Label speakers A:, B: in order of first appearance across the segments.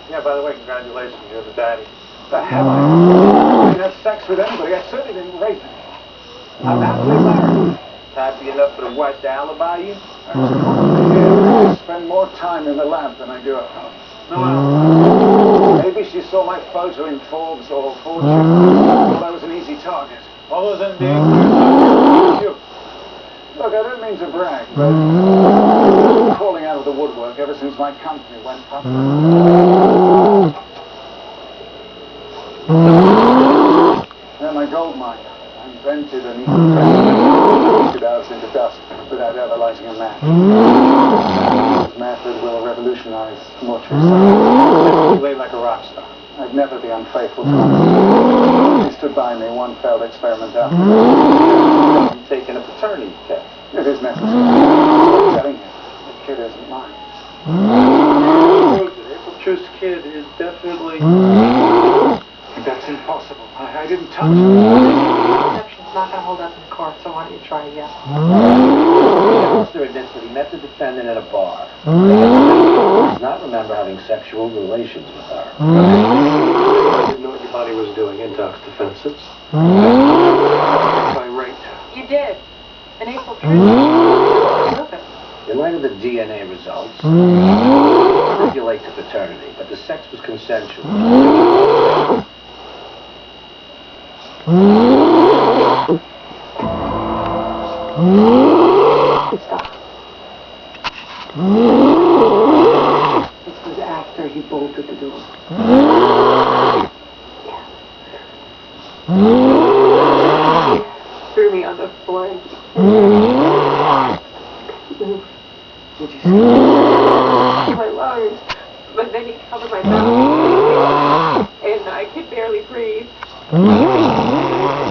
A: Yeah, by the way, congratulations, you're the daddy. The hell I didn't have sex with anybody. I certainly didn't rape anyone. I'm happily married.
B: Happy enough for the wife to alibi you?
A: I spend more time in the lab than I do at home. No, maybe she saw my photo in Forbes or Fortune. Thought I was an easy target.
B: All of them being
A: you. Look, I don't mean to brag, but I've been crawling out of the woodwork ever since my company went public. They're my gold mine. I invented an easy hours into dust without ever lighting a match. This method will revolutionize mortuary science.
B: You lay like a rock star.
A: I'd never be unfaithful to him. He stood by me one failed experiment after.
B: I'm taking a paternity test.
A: It is necessary. I'm telling you, the kid isn't mine.
B: April Truth's kid is definitely...
A: That's impossible. I didn't touch her.
C: Exception's not going to hold up in court, so why don't you try again?
B: Mr. admits that he met the defendant at a bar. He does not remember having sexual relations with her.
A: I didn't know what your body was doing. Intox defenses. I raped her.
C: You did. And April Truth.
B: In light of the DNA results, stipulate to paternity, but the sex was consensual.
C: Stop. This was after he bolted the door. Threw me on the floor. Did you see? My lungs. But then he covered my mouth. And I could barely breathe. I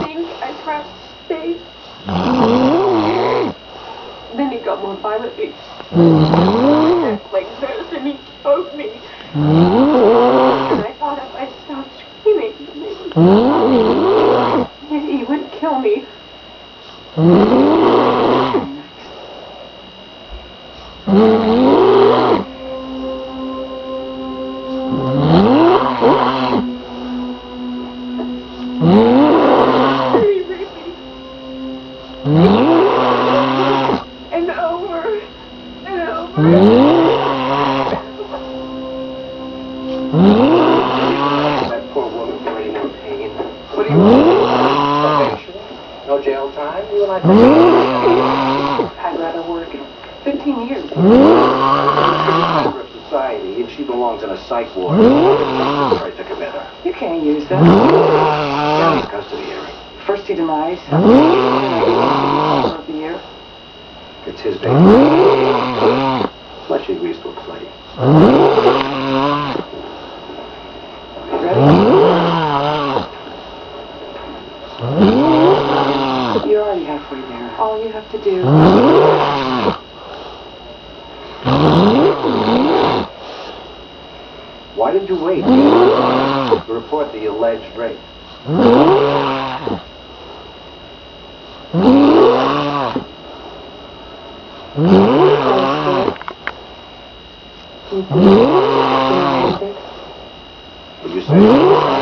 C: think I scratched his face. Then he got more violently. Like this, and he choked me. And I thought if I stopped screaming, maybe he wouldn't kill me. And over and over.
B: That poor woman for any more pain.
C: What do you want?
B: No jail time? You and I
C: I'd rather work 15 years.
B: member of society, and she belongs in a psych ward. Right to commit her.
C: You can't use that.
B: It's custody hearing.
C: First he denies. For the year.
B: It's his baby. But she agrees to a play.
C: Ready? You're already halfway there. All you have to do.
B: Why did you wait to report the alleged rape? Did you say?